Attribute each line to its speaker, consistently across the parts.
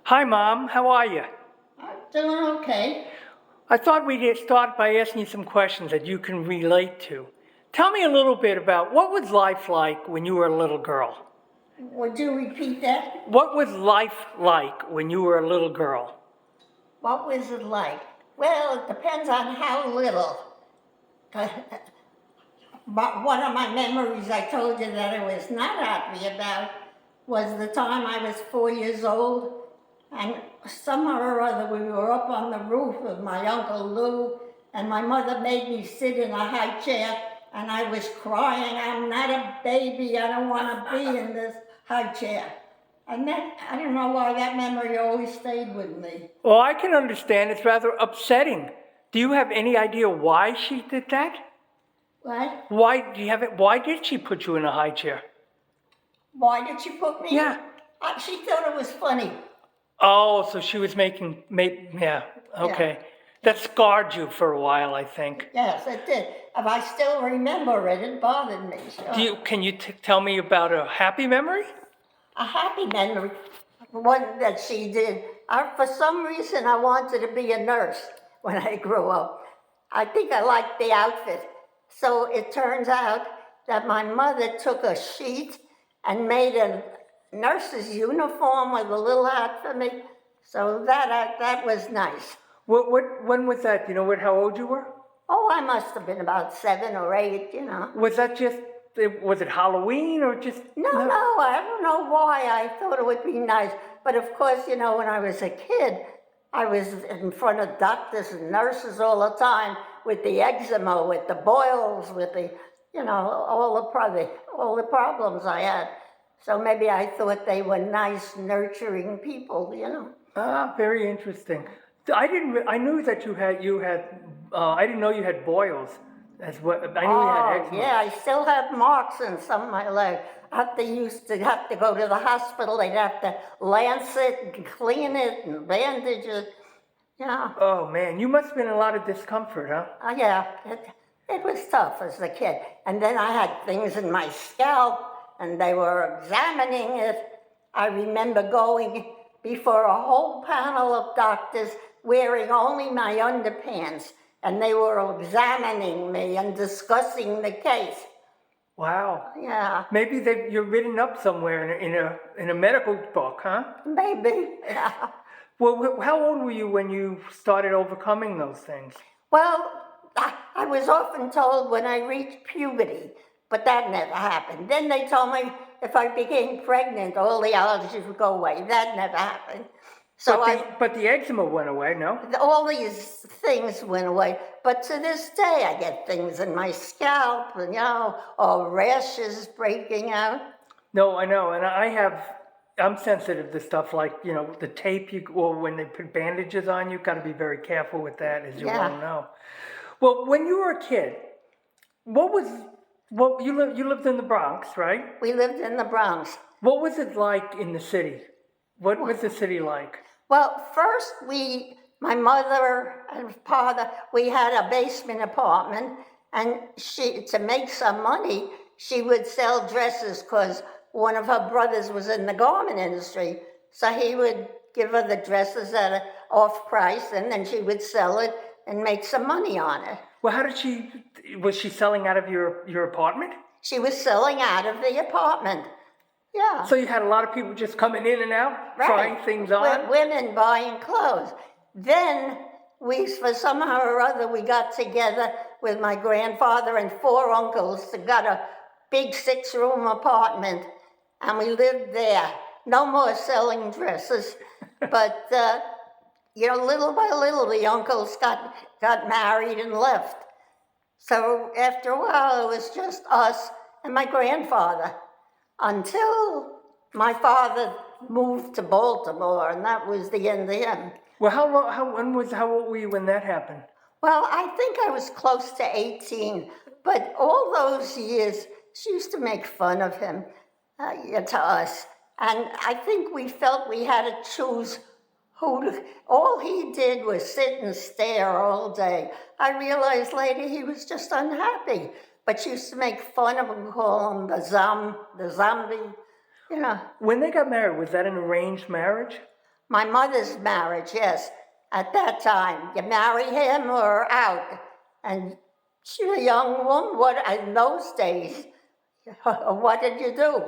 Speaker 1: Hi, Mom. How are you?
Speaker 2: I'm doing okay.
Speaker 1: I thought we'd start by asking you some questions that you can relate to. Tell me a little bit about what was life like when you were a little girl?
Speaker 2: Would you repeat that?
Speaker 1: What was life like when you were a little girl?
Speaker 2: What was it like? Well, it depends on how little. But one of my memories I told you that I was not happy about was the time I was 4 years old, and somehow or other we were up on the roof with my Uncle Lou, and my mother made me sit in a high chair, and I was crying, I'm not a baby, I don't want to be in this high chair. And that, I don't know why that memory always stayed with me.
Speaker 1: Well, I can understand it's rather upsetting. Do you have any idea why she did that?
Speaker 2: What?
Speaker 1: Why did she put you in a high chair?
Speaker 2: Why did she put me?
Speaker 1: Yeah.
Speaker 2: She thought it was funny.
Speaker 1: Oh, so she was yeah, okay. That scarred you for a while, I think.
Speaker 2: Yes, it did. If I still remember it, it bothered me. Sure.
Speaker 1: Can you tell me about a happy memory?
Speaker 2: A happy memory, one that she did. For some reason, I wanted to be a nurse when I grew up. I think I liked the outfit. So it turns out that my mother took a sheet and made a nurse's uniform with a little hat for me. So that was nice.
Speaker 1: When was that? Do you know how old you were?
Speaker 2: Oh, I must have been about 7 or 8,
Speaker 1: Was it Halloween or just?
Speaker 2: No, I don't know why I thought it would be nice. But of course, when I was a kid, I was in front of doctors and nurses all the time with the eczema, with the boils, with the, all the problems I had. So maybe I thought they were nice, nurturing people.
Speaker 1: Ah, very interesting. I knew that you had. I didn't know you had boils as well. I knew you had eczema.
Speaker 2: Yeah, I still have marks in some of my legs. They used to have to go to the hospital. They'd have to lance it and clean it and bandage it. Yeah.
Speaker 1: Oh man, you must have been in a lot of discomfort, huh?
Speaker 2: Yeah, it was tough as a kid. And then I had things in my scalp, and they were examining it. I remember going before a whole panel of doctors wearing only my underpants, and they were examining me and discussing the case.
Speaker 1: Wow.
Speaker 2: Yeah.
Speaker 1: Maybe you're written up somewhere in a medical book, huh?
Speaker 2: Maybe. Yeah.
Speaker 1: Well, how old were you when you started overcoming those things?
Speaker 2: Well, I was often told when I reached puberty, but that never happened. Then they told me if I became pregnant, all the allergies would go away. That never happened.
Speaker 1: But the eczema went away, no?
Speaker 2: All these things went away. But to this day, I get things in my scalp, or rashes breaking out.
Speaker 1: No, I know, and I'm sensitive to stuff like, the tape or when they put bandages on you, got to be very careful with that, as you well know. Well, when you were a kid, you lived in the Bronx, right?
Speaker 2: We lived in the Bronx.
Speaker 1: What was it like in the city? What was the city like?
Speaker 2: Well, first my mother and father, we had a basement apartment, and to make some money, she would sell dresses because one of her brothers was in the garment industry. So he would give her the dresses at an off price, and then she would sell it and make some money on it.
Speaker 1: Well, was she selling out of your apartment?
Speaker 2: She was selling out of the apartment. Yeah.
Speaker 1: So you had a lot of people just coming in and out, trying things on?
Speaker 2: Women buying clothes. Then for somehow or other, we got together with my grandfather and 4 uncles to got a big 6-room apartment, and we lived there. No more selling dresses, but little by little, the uncles got married and left. So after a while, it was just us and my grandfather, until my father moved to Baltimore, and that was the end of him.
Speaker 1: Well, how old were you when that happened?
Speaker 2: Well, I think I was close to 18, but all those years, she used to make fun of him, to us. And I think we felt we had to choose all he did was sit and stare all day. I realized later he was just unhappy. But she used to make fun of him, call him the zombie,
Speaker 1: When they got married, was that an arranged marriage?
Speaker 2: My mother's marriage, yes. At that time, you marry him or out. And she's a young woman. What in those days? What did you do?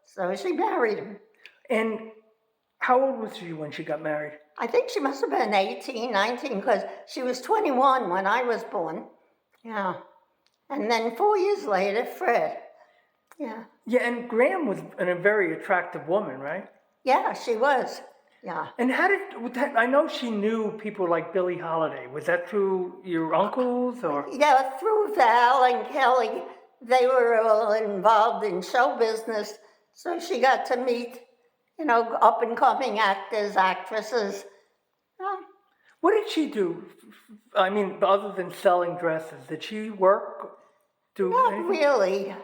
Speaker 2: So she married him.
Speaker 1: And how old was she when she got married?
Speaker 2: I think she must have been 18, 19, because she was 21 when I was born. Yeah. And then 4 years later, Fred. Yeah.
Speaker 1: Yeah, and Graham was a very attractive woman, right?
Speaker 2: Yeah, she was. Yeah.
Speaker 1: And how did I know she knew people like Billie Holiday? Was that through your uncles or?
Speaker 2: Yeah, through Val and Kelly, they were all involved in show business. So she got to meet, up and coming actors, actresses.
Speaker 1: What did she do? I mean, other than selling dresses, did she work?
Speaker 2: Not
Speaker 1: Anything?
Speaker 2: really.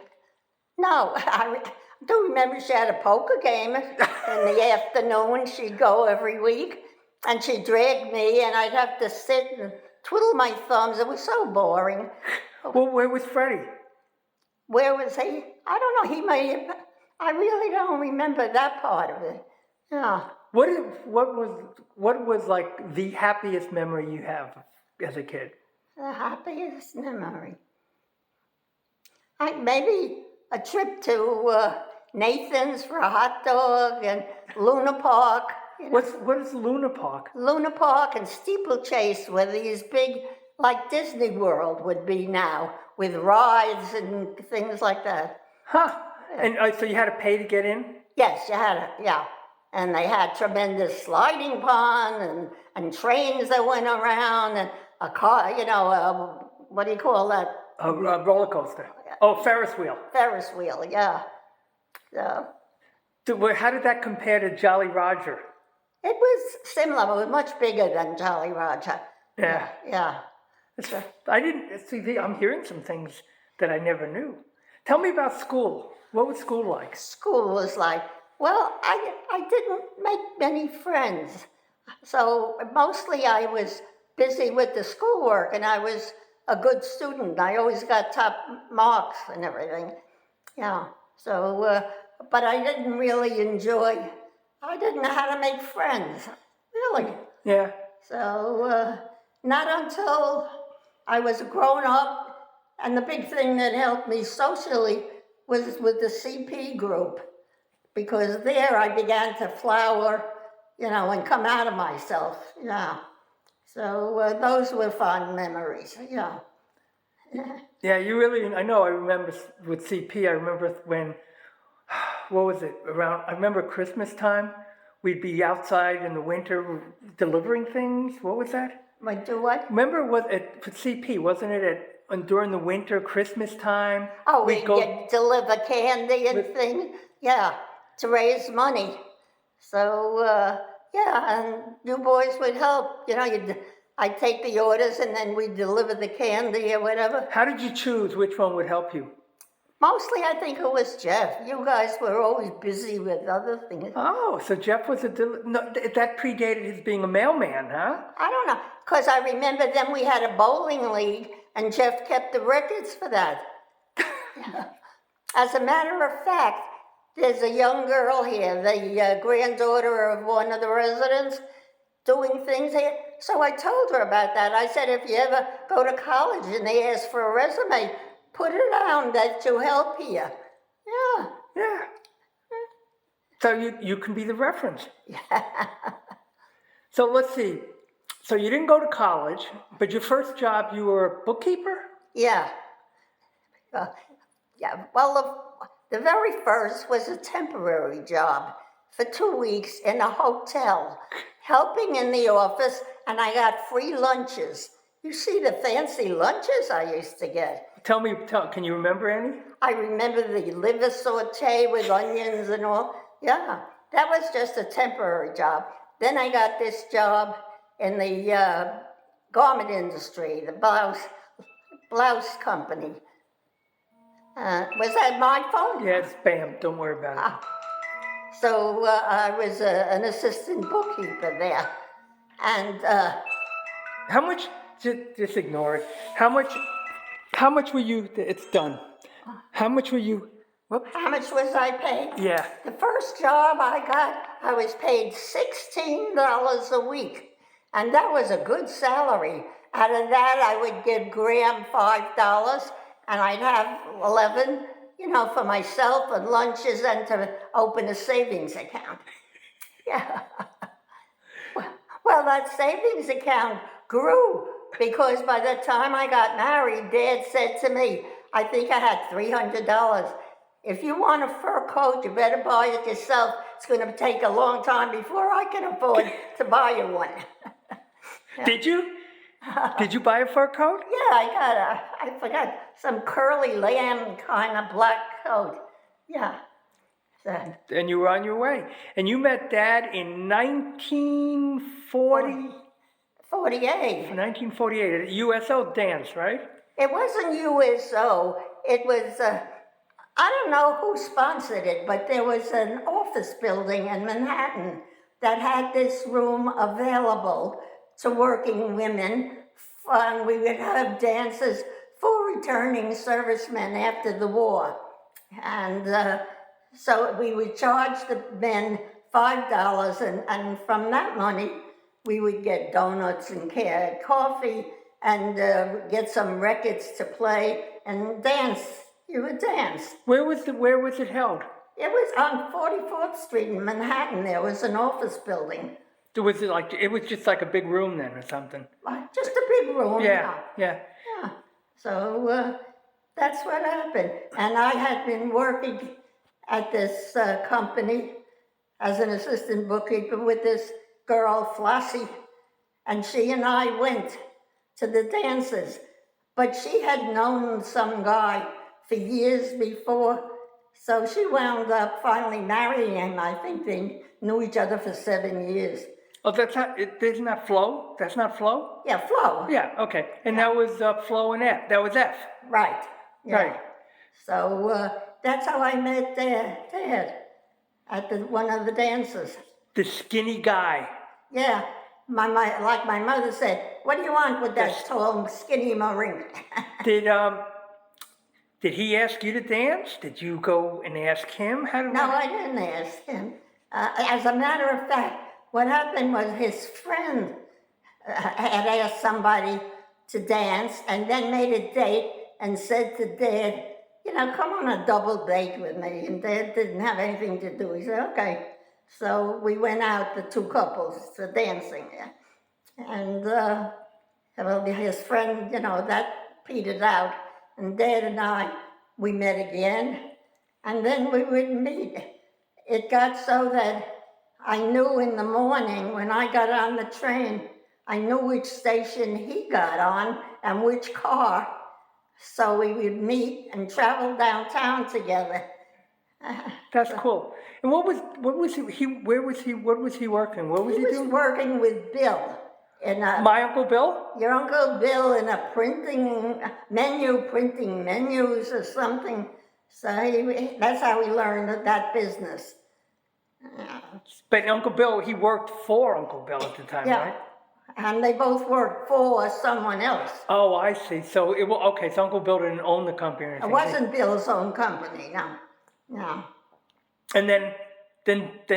Speaker 2: No, I do remember she had a poker game in the afternoon. She'd go every week, and she'd drag me, and I'd have to sit and twiddle my thumbs. It was so boring.
Speaker 1: Well, where was Freddie?
Speaker 2: Where was he? I don't know. He may have. I really don't remember that part of it. Yeah.
Speaker 1: What was like the happiest memory you have as a kid?
Speaker 2: The happiest memory. Maybe a trip to Nathan's for a hot dog and Luna Park.
Speaker 1: What is Luna Park?
Speaker 2: Luna Park and Steeplechase were these big, like Disney World would be now, with rides and things like that.
Speaker 1: Huh. And so you had to pay to get in?
Speaker 2: Yes, you had it, yeah. And they had tremendous sliding pond and trains that went around and a car, what do you call that?
Speaker 1: A roller coaster. Oh, Ferris wheel.
Speaker 2: Ferris wheel, yeah. So
Speaker 1: How did that compare to Jolly Roger?
Speaker 2: it was similar, but it was much bigger than Jolly Roger.
Speaker 1: Yeah.
Speaker 2: Yeah.
Speaker 1: I didn't see. I'm hearing some things that I never knew. Tell me about school. What was school like?
Speaker 2: School was like, well, I didn't make many friends. So mostly I was busy with the schoolwork, and I was a good student. I always got top marks and everything. Yeah. So, but I didn't really I didn't know how to make friends, really.
Speaker 1: Yeah.
Speaker 2: So, not until I was grown up, and the big thing that helped me socially was with the CP group, because there I began to flower, and come out of myself, yeah. So those were fond memories, yeah.
Speaker 1: Yeah, I know, I remember with CP, I remember when, what was it, I remember Christmas time, we'd be outside in the winter delivering things. What was that?
Speaker 2: Do what?
Speaker 1: Remember, for CP, wasn't it during the winter, Christmas time?
Speaker 2: Oh, we'd deliver candy and things, yeah, to raise money. So, yeah, and you boys would help. I'd take the orders and then we'd deliver the candy or whatever.
Speaker 1: How did you choose which one would help you?
Speaker 2: Mostly I think it was Jeff. You guys were always busy with other things.
Speaker 1: Oh, so Jeff was that predated his being a mailman, huh?
Speaker 2: I don't know, because I remember then we had a bowling league and Jeff kept the records for that. As a matter of fact, there's a young girl here, the granddaughter of one of the residents, doing things here. So I told her about that. I said, if you ever go to college and they ask for a resume, put it down that you help here. Yeah.
Speaker 1: Yeah. So you can be the reference.
Speaker 2: Yeah.
Speaker 1: So let's see. So you didn't go to college, but your first job, you were a bookkeeper?
Speaker 2: Yeah. Yeah. Well, the very first was a temporary job for 2 weeks in a hotel, helping in the office, and I got free lunches. You see the fancy lunches I used to get.
Speaker 1: Can you remember any?
Speaker 2: I remember the liver saute with onions and all. Yeah, that was just a temporary job. Then I got this job in the garment industry, the blouse company. Was that my phone?
Speaker 1: Yeah, it's spam. Don't worry about it.
Speaker 2: So I was an assistant bookkeeper there. And
Speaker 1: how much, just ignore it. How much were you, it's done. How much were you,
Speaker 2: how much was I paid?
Speaker 1: Yeah.
Speaker 2: The first job I got, I was paid $16 a week, and that was a good salary. Out of that, I would give Graham $5, and I'd have 11, for myself and lunches and to open a savings account. Yeah. Well, that savings account grew because by the time I got married, Dad said to me, I think I had $300. If you want a fur coat, you better buy it yourself. It's going to take a long time before I can afford to buy you one.
Speaker 1: Did you? Did you buy a fur coat?
Speaker 2: Yeah, I forgot, some curly lamb kind of black coat. Yeah. So,
Speaker 1: And you were on your way. And you met Dad in 1948 at a USO dance, right?
Speaker 2: it wasn't USO. It was, I don't know who sponsored it, but there was an office building in Manhattan that had this room available to working women. And we would have dances for returning servicemen after the war. And so we would charge the men $5, and from that money, we would get donuts and coffee and get some records to play and dance. You would dance.
Speaker 1: Where was it held?
Speaker 2: It was on 44th Street in Manhattan. There was an office building.
Speaker 1: It was just like a big room then or something.
Speaker 2: Just a big room.
Speaker 1: Yeah.
Speaker 2: Yeah. So that's what happened. And I had been working at this company as an assistant bookkeeper with this girl, Flossie. And she and I went to the dances. But she had known some guy for years before. So she wound up finally marrying him. I think they knew each other for 7 years.
Speaker 1: Oh, isn't that Flo? That's not Flo?
Speaker 2: Yeah, Flo.
Speaker 1: Yeah, okay. And that was Flo and F. That was F.
Speaker 2: Right. Yeah.
Speaker 1: Right.
Speaker 2: So that's how I met Dad at one of the dances.
Speaker 1: The skinny guy.
Speaker 2: Yeah. Like my mother said, what do you want with that tall, skinny marine?
Speaker 1: Did he ask you to dance? Did you go and ask him how to?
Speaker 2: No, I didn't ask him. As a matter of fact, what happened was his friend had asked somebody to dance and then made a date and said to Dad, come on a double date with me. And Dad didn't have anything to do. He said, okay. So we went out, the two couples, to dancing. And his friend, that petered out. And Dad and I, we met again. And then we would meet. It got so that I knew in the morning when I got on the train, I knew which station he got on and which car. So we would meet and travel downtown together.
Speaker 1: That's cool. And what was he what was he working? What was he doing?
Speaker 2: He was working with Bill.
Speaker 1: My Uncle Bill?
Speaker 2: Your Uncle Bill in a printing menus or something. So that's how we learned that business.
Speaker 1: But Uncle Bill, he worked for Uncle Bill at the time,
Speaker 2: Yeah.
Speaker 1: right?
Speaker 2: And they both worked for someone else.
Speaker 1: Oh, I see. So so Uncle Bill didn't own the company or anything.
Speaker 2: It wasn't Bill's own company, no.
Speaker 1: And then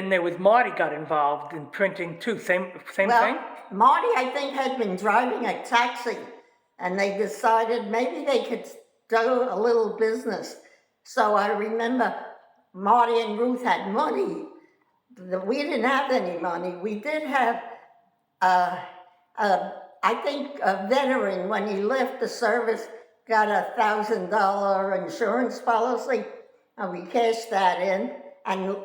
Speaker 1: there was Marty got involved in printing too. Same thing?
Speaker 2: Marty, I think, had been driving a taxi, and they decided maybe they could do a little business. So I remember Marty and Ruth had money. We didn't have any money. We did have, I think, a veteran, when he left the service, got $1,000 insurance policy, and we cashed that in. And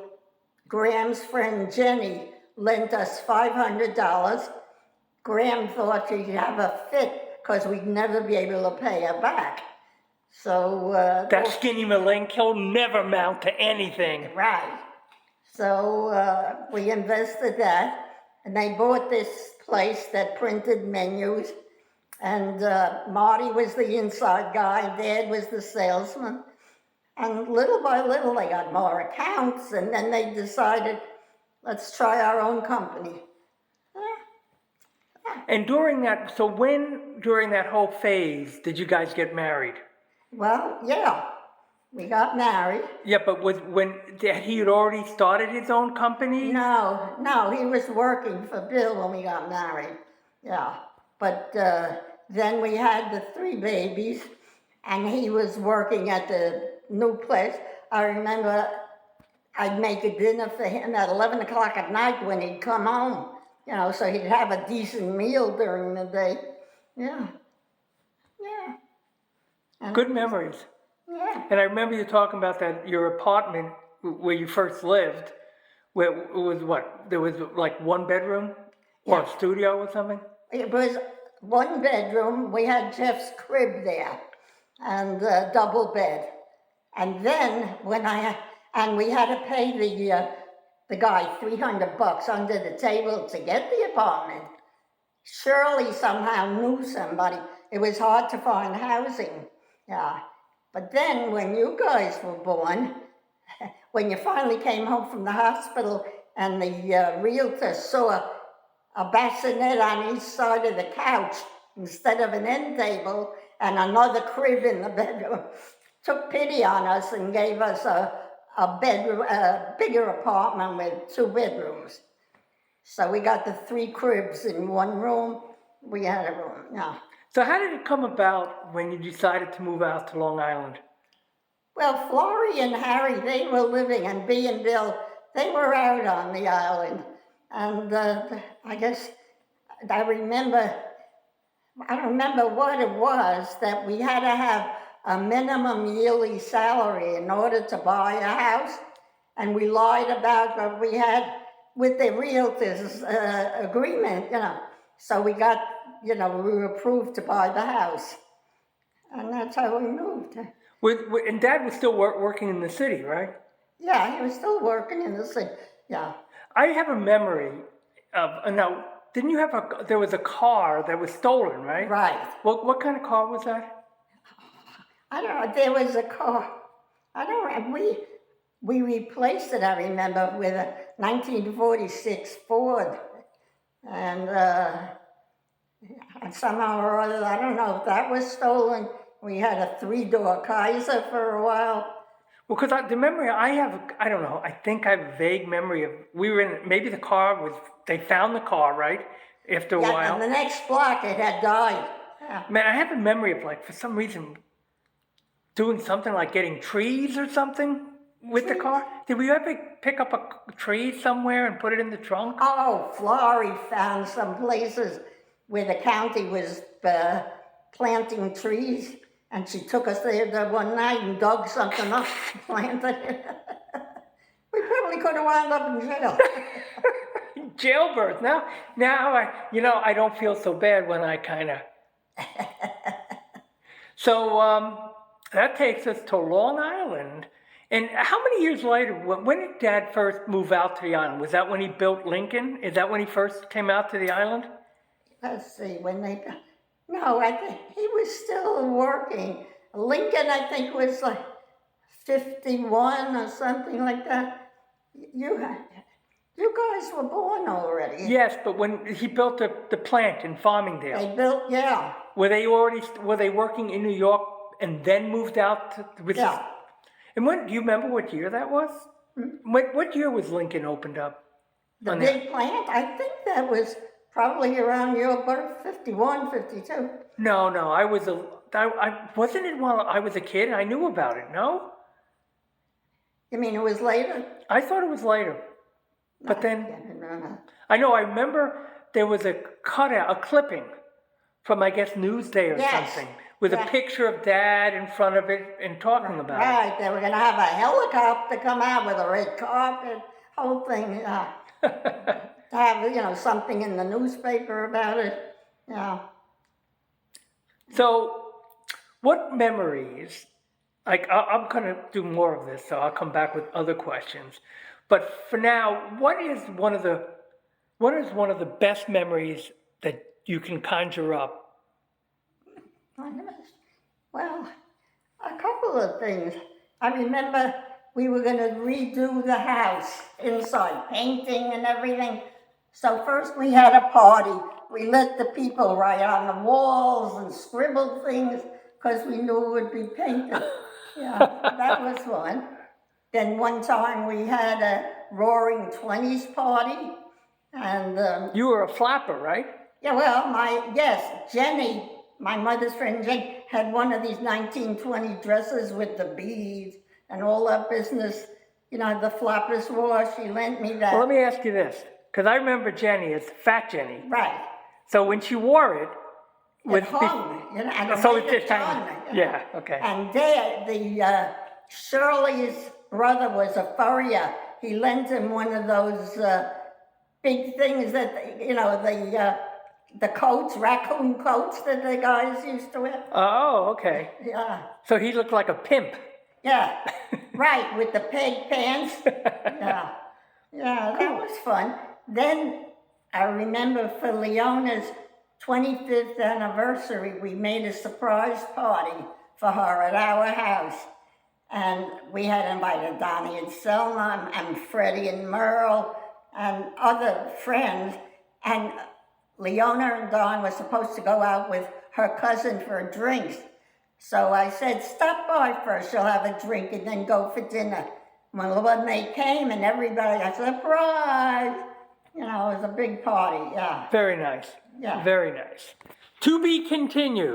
Speaker 2: Graham's friend Jenny lent us $500. Graham thought she'd have a fit because we'd never be able to pay her back. So
Speaker 1: that skinny Malink, he'll never amount to anything.
Speaker 2: Right. So we invested that, and they bought this place that printed menus, and Marty was the inside guy, Dad was the salesman, and little by little they got more accounts, and then they decided, let's try our own company.
Speaker 1: And during that whole phase, did you guys get married?
Speaker 2: Well, yeah. We got married.
Speaker 1: Yeah, but he had already started his own company?
Speaker 2: No, he was working for Bill when we got married. Yeah, but then we had the 3 babies, and he was working at the new place. I remember I'd make a dinner for him at 11 o'clock at night when he'd come home, so he'd have a decent meal during the day. Yeah, yeah. And
Speaker 1: Good memories.
Speaker 2: yeah.
Speaker 1: And I remember you talking about that, your apartment where you first lived, where it was what? There was like 1 bedroom or a studio or something?
Speaker 2: It was 1 bedroom. We had Jeff's crib there and a double bed. And then we had to pay the guy $300 under the table to get the apartment. Shirley somehow knew somebody. It was hard to find housing. Yeah. But then when you guys were born, when you finally came home from the hospital and the realtor saw a bassinet on each side of the couch instead of an end table and another crib in the bedroom, took pity on us and gave us a bigger apartment with 2 bedrooms. So we got the 3 cribs in 1 room. We had a room, yeah.
Speaker 1: So how did it come about when you decided to move out to Long Island?
Speaker 2: Well, Florrie and Harry, they were living, and Bea and Bill, they were out on the island. And I guess I don't remember what it was, that we had to have a minimum yearly salary in order to buy a house. And we lied about what we had with the realtor's agreement, So we got, we were approved to buy the house. And that's how we moved.
Speaker 1: And Dad was still working in the city, right?
Speaker 2: Yeah, he was still working in the city, yeah.
Speaker 1: I have a memory of, now, didn't you have there was a car that was stolen, right?
Speaker 2: Right.
Speaker 1: What kind of car was that?
Speaker 2: I don't know, there was a car. I don't know, we replaced it, I remember, with a 1946 Ford. And somehow or other, I don't know if that was stolen. We had a 3-door Kaiser for a while.
Speaker 1: Well, because the memory I have, I don't know, I think I have a vague memory of, we were in, maybe the car was, they found the car, right? After a while.
Speaker 2: And the next block it had died. Yeah.
Speaker 1: Man, I have a memory of, like, for some reason, doing something like getting trees or something with the car. Did we ever pick up a tree somewhere and put it in the trunk?
Speaker 2: Oh, Florrie found some places where the county was planting trees. And she took us there one night and dug something up and planted it. We probably could have wound up in jail.
Speaker 1: Jailbirds. Now I don't feel so bad when I kind of. So that takes us to Long Island. And how many years later, when did Dad first move out to the island? Was that when he built Lincoln? Is that when he first came out to the island?
Speaker 2: Let's see, no, I think he was still working. Lincoln, I think, was like 51 or something like that. You guys were born already.
Speaker 1: Yes, but when he built the plant in Farmingdale.
Speaker 2: They built, yeah.
Speaker 1: Were they working in New York and then moved out to...
Speaker 2: Yeah.
Speaker 1: And do you remember what year that was? What year was Lincoln opened up?
Speaker 2: The big plant? I think that was probably around your birth, 51, 52.
Speaker 1: No, I wasn't it while I was a kid? I knew about it, no?
Speaker 2: You mean it was later?
Speaker 1: I thought it was later. But then,
Speaker 2: No.
Speaker 1: I know, I remember there was a cutout, a clipping from, I guess, Newsday or something, with a picture of Dad in front of it and talking about it.
Speaker 2: Right, they were going to have a helicopter come out with a red carpet, whole thing, to have, something in the newspaper about it, yeah.
Speaker 1: So, what memories, I'm going to do more of this, so I'll come back with other questions. But for now, what is one of the best memories that you can conjure up?
Speaker 2: Well, a couple of things. I remember we were going to redo the house inside, painting and everything. So first we had a party. We let the people write on the walls and scribble things because we knew it would be painted. Yeah, that was fun. Then one time we had a Roaring Twenties party, and
Speaker 1: You were a flapper, right?
Speaker 2: yeah, well, Jenny, my mother's friend Jenny, had one of these 1920 dresses with the beads and all that business. You know, the flappers wore. She lent me that.
Speaker 1: Well, let me ask you this, because I remember Jenny as Fat Jenny.
Speaker 2: Right.
Speaker 1: So when she wore it,
Speaker 2: It hung, you know, and the
Speaker 1: so
Speaker 2: way
Speaker 1: it
Speaker 2: it
Speaker 1: just hung.
Speaker 2: hung, you know.
Speaker 1: Yeah, okay.
Speaker 2: And there, Shirley's brother was a furrier. He lent him one of those big things that, you know, the coats, raccoon coats that the guys used to wear.
Speaker 1: Oh, okay.
Speaker 2: Yeah,
Speaker 1: So he looked like a pimp.
Speaker 2: yeah, right, with the peg pants. Yeah, yeah, that was fun. Then I remember for Leona's 25th anniversary, we made a surprise party for her at our house. And we had invited Donnie and Selma and Freddie and Merle and other friends. And Leona and Dawn were supposed to go out with her cousin for drinks. So I said, stop by first, she'll have a drink and then go for dinner. Well, when they came and everybody, I said, surprise! You know, it was a big party, yeah.
Speaker 1: Very nice.
Speaker 2: Yeah.
Speaker 1: Very nice. To be continued.